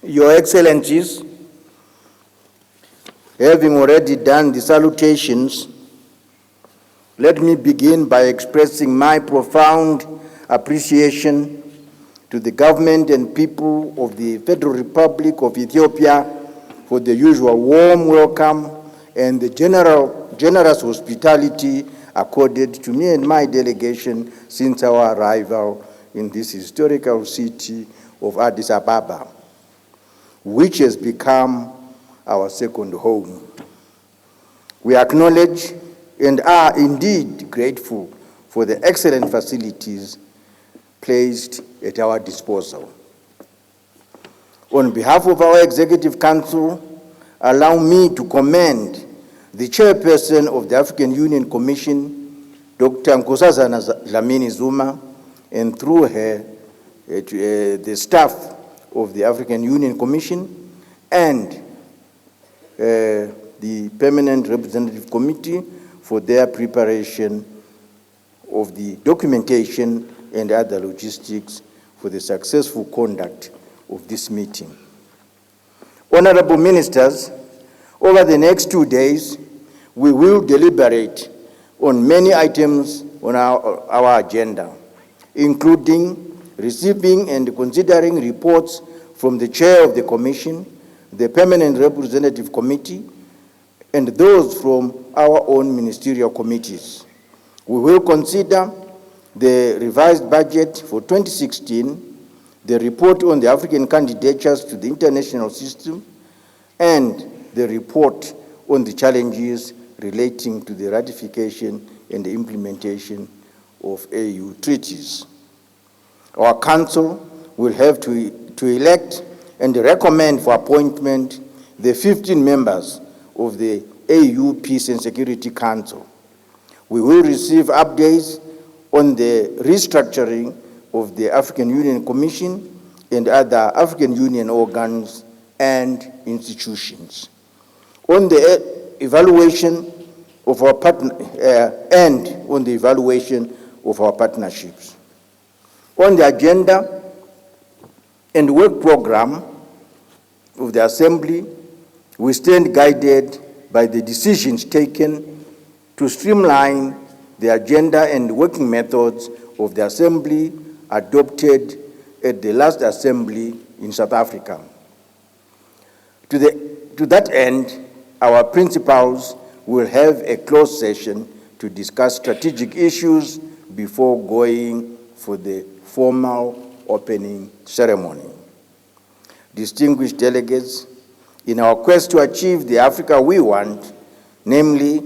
Your Excellencies, having already done the salutations, let me begin by expressing my profound appreciation to the government and people of the Federal Republic of Ethiopia for the usual warm welcome and the generous hospitality accorded to me and my delegation since our arrival in this historical city of Addis Ababa, which has become our second home. We acknowledge and are indeed grateful for the excellent facilities placed at our disposal. On behalf of our Executive Council, allow me to commend the Chairperson of the African Union Commission, Dr. Nkosazana Dlamini Zuma, and through her, the staff of the African Union Commission and the Permanent Representative Committee for their preparation of the documentation and other logistics for the successful conduct of this meeting. Honourable Ministers, over the next 2 days, we will deliberate on many items on our agenda, including receiving and considering reports from the Chair of the Commission, the Permanent Representative Committee, and those from our own ministerial committees. We will consider the revised budget for 2016, the report on the African candidatures to the international system, and the report on the challenges relating to the ratification and the implementation of AU treaties. Our Council will have to elect and recommend for appointment the 15 members of the AU Peace and Security Council. We will receive updates on the restructuring of the African Union Commission and other African Union organs and institutions. On the evaluation of our partnerships. On the agenda and work program of the Assembly, we stand guided by the decisions taken to streamline the agenda and working methods of the Assembly adopted at the last Assembly in South Africa. To that end, our principals will have a closed session to discuss strategic issues before going for the formal opening ceremony. Distinguished delegates, in our quest to achieve the Africa we want, namely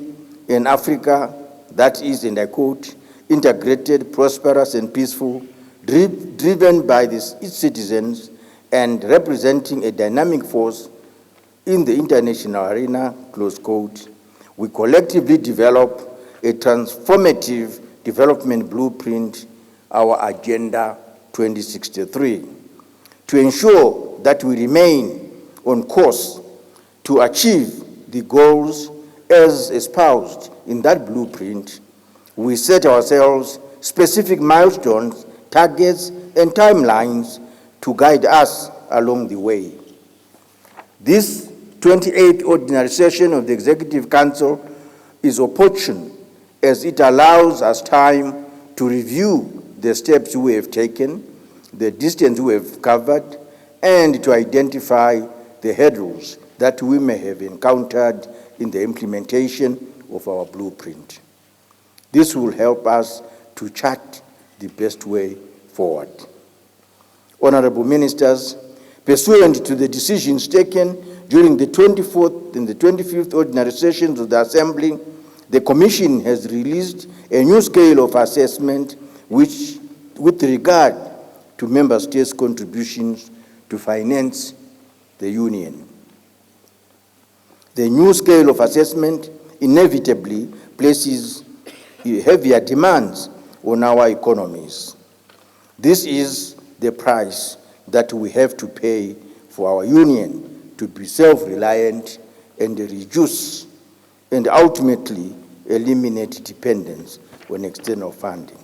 an Africa that is, and I quote, integrated, prosperous, and peaceful, driven by its citizens, and representing a dynamic force in the international arena, close quote, we collectively develop a transformative development blueprint, our Agenda 2063, to ensure that we remain on course to achieve the goals as espoused in that blueprint. We set ourselves specific milestones, targets, and timelines to guide us along the way. This 28th Ordinary Session of the Executive Council is opportune as it allows us time to review the steps we have taken, the distance we have covered, and to identify the hurdles that we may have encountered in the implementation of our blueprint. This will help us to chart the best way forward. Honourable Ministers, pursuant to the decisions taken during the 24th and the 25th Ordinary Sessions of the Assembly, the Commission has released a new scale of assessment which, with regard to Member States' contributions to finance the Union. The new scale of assessment inevitably places heavier demands on our economies. This is the price that we have to pay for our Union to be self-reliant and reduce and ultimately eliminate dependence on external funding.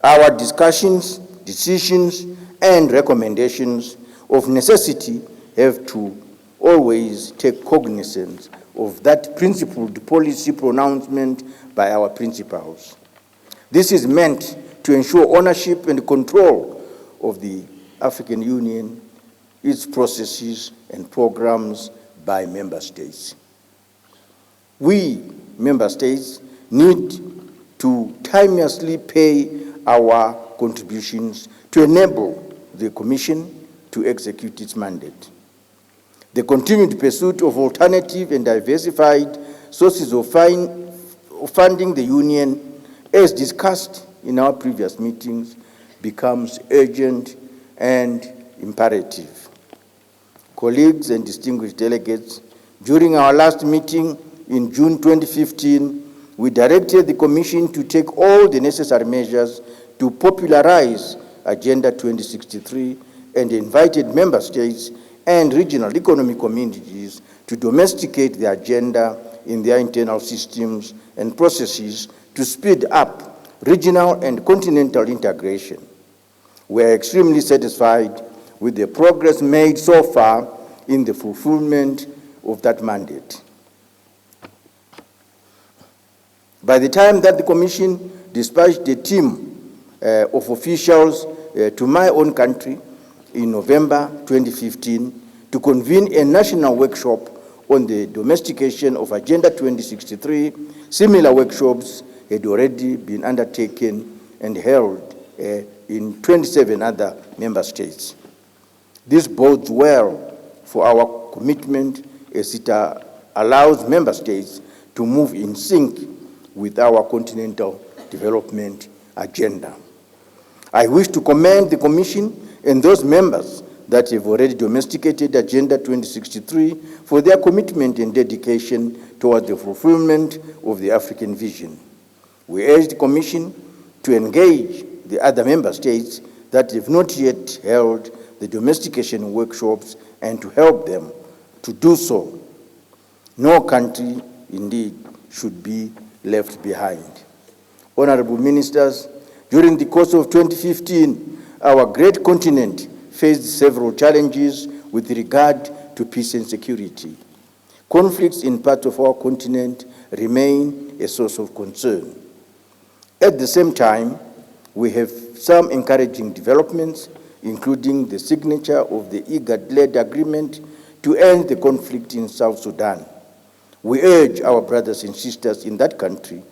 Our discussions, decisions, and recommendations of necessity, have to always take cognizance of that principled policy pronouncement by our principals. This is meant to ensure ownership and control of the African Union, its processes and programs by member states. We, member states, need to timelessly pay our contributions to enable the Commission to execute its mandate. The continued pursuit of alternative and diversified sources of funding the Union, as discussed in our previous meetings, becomes urgent and imperative. Colleagues and distinguished delegates, during our last meeting in June 2015, we directed the Commission to take all the necessary measures to popularize Agenda 2063 and invited member states and regional economic communities to domesticate the agenda in their internal systems and processes to speed up regional and continental integration. We are extremely satisfied with the progress made so far in the fulfillment of that mandate. By the time that the Commission dispatched a team of officials to my own country in November 2015 to convene a national workshop on the domestication of Agenda 2063, similar workshops had already been undertaken and held in 27 other member states. This bodes well for our commitment as it allows member states to move in sync with our continental development agenda. I wish to commend the Commission and those members that have already domesticated Agenda 2063 for their commitment and dedication towards the fulfillment of the African vision. We urge the Commission to engage the other member states that have not yet held the domestication workshops and to help them to do so. No country, indeed, should be left behind. Honourable Ministers, during the course of 2015, our great continent faced several challenges with regard to peace and security. Conflicts in parts of our continent remain a source of concern. At the same time, we have some encouraging developments, including the signature of the IGAD-led agreement to end the conflict in South Sudan. We urge our brothers and sisters in that country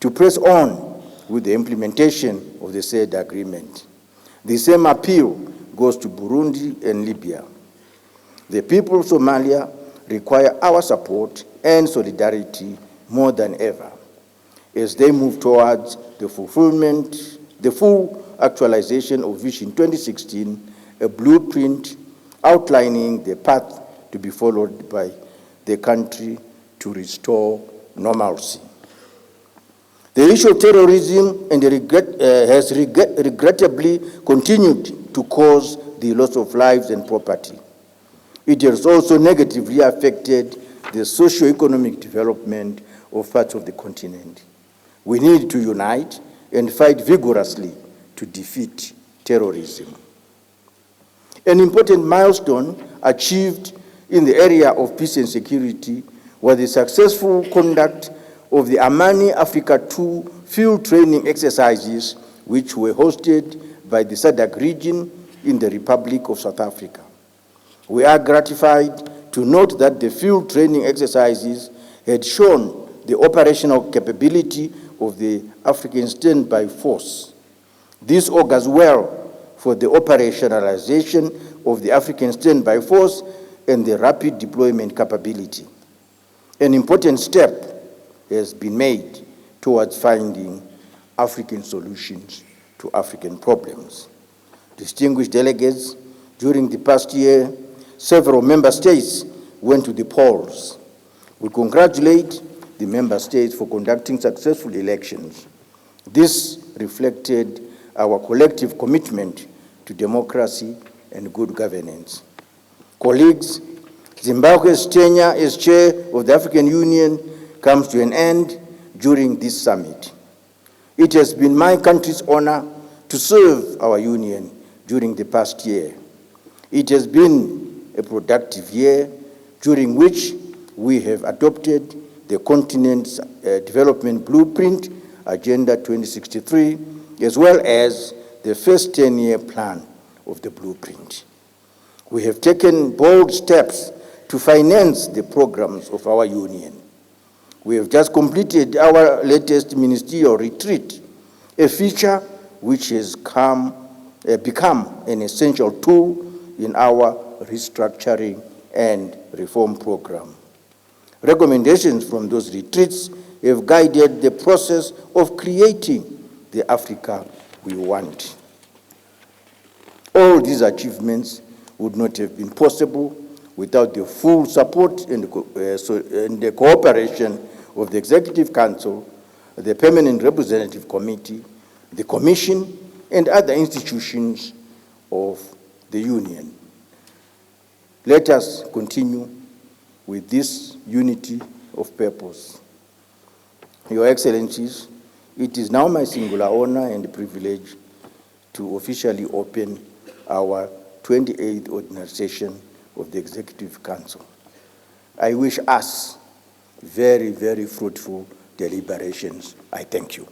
to press on with the implementation of the said agreement. The same appeal goes to Burundi and Libya. The people of Somalia require our support and solidarity more than ever as they move towards the fulfillment, the full actualization of Vision 2016, a blueprint outlining the path to be followed by the country to restore normalcy. The issue of terrorism has regrettably continued to cause the loss of lives and property. It has also negatively affected the socio-economic development of parts of the continent. We need to unite and fight vigorously to defeat terrorism. An important milestone achieved in the area of peace and security was the successful conduct of the Amani Africa 2 field training exercises, which were hosted by the SADC region in the Republic of South Africa. We are gratified to note that the field training exercises had shown the operational capability of the African Standby Force. This augurs well for the operationalization of the African Standby Force and the rapid deployment capability. An important step has been made towards finding African solutions to African problems. Distinguished delegates, during the past year, several member states went to the polls. We congratulate the member states for conducting successful elections. This reflected our collective commitment to democracy and good governance. Colleagues, Zimbabwe's tenure as chair of the African Union comes to an end during this summit. It has been my country's honor to serve our union during the past year. It has been a productive year during which we have adopted the continent's development blueprint, Agenda 2063, as well as the first 10-year plan of the blueprint. We have taken bold steps to finance the programs of our union. We have just completed our latest ministerial retreat, a feature which has become an essential tool in our restructuring and reform program. Recommendations from those retreats have guided the process of creating the Africa we want. All these achievements would not have been possible without the full support and the cooperation of the Executive Council, the Permanent Representative Committee, the Commission, and other institutions of the Union. Let us continue with this unity of purpose. Your Excellencies, it is now my singular honor and privilege to officially open our 28th ordinary session of the Executive Council. I wish us very, very fruitful deliberations. I thank you.